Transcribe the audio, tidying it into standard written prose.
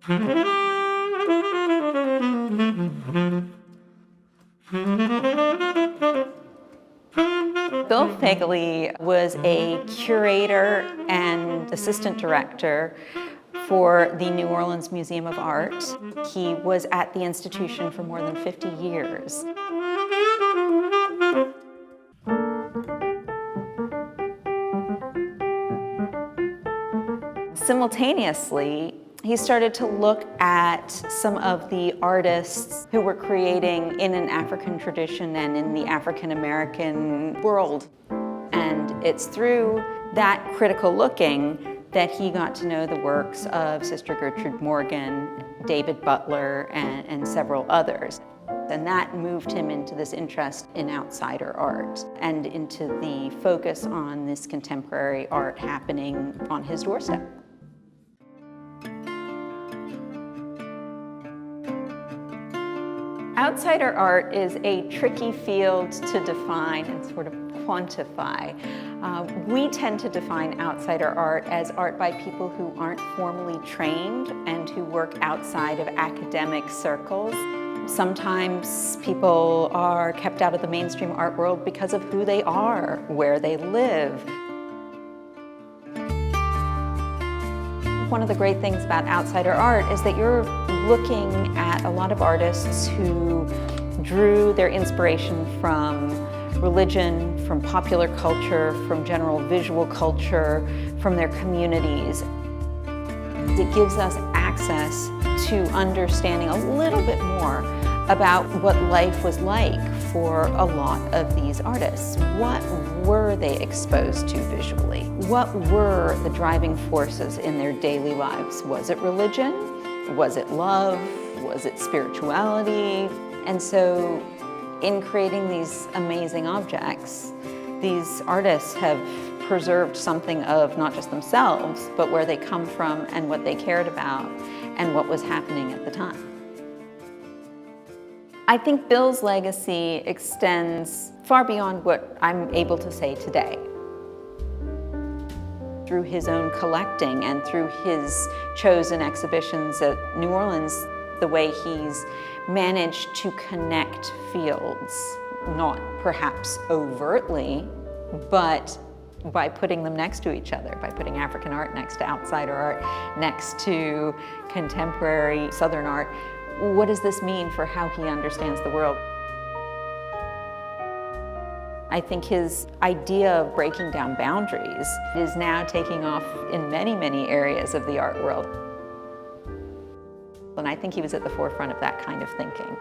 Bill Pegley was a curator and assistant director for the New Orleans Museum of Art. He was at the institution for more than 50 years. Simultaneously, he started to look at some of the artists who were creating in an African tradition and in the African American world. And it's through that critical looking that he got to know the works of Sister Gertrude Morgan, David Butler, and several others. And that moved him into this interest in outsider art and into the focus on this contemporary art happening on his doorstep. Outsider art is a tricky field to define and sort of quantify. We tend to define outsider art as art by people who aren't formally trained and who work outside of academic circles. Sometimes people are kept out of the mainstream art world because of who they are, where they live. One of the great things about outsider art is that you're looking at a lot of artists who drew their inspiration from religion, from popular culture, from general visual culture, from their communities. It gives us access to understanding a little bit more about what life was like for a lot of these artists. What were they exposed to visually? What were the driving forces in their daily lives? Was it religion? Was it love? Was it spirituality? And so in creating these amazing objects, these artists have preserved something of not just themselves, but where they come from and what they cared about and what was happening at the time. I think Bill's legacy extends far beyond what I'm able to say today. Through his own collecting and through his chosen exhibitions at New Orleans, the way he's managed to connect fields, not perhaps overtly, but by putting them next to each other, by putting African art next to outsider art, next to contemporary Southern art. What does this mean for how he understands the world? I think his idea of breaking down boundaries is now taking off in many, many areas of the art world. And I think he was at the forefront of that kind of thinking.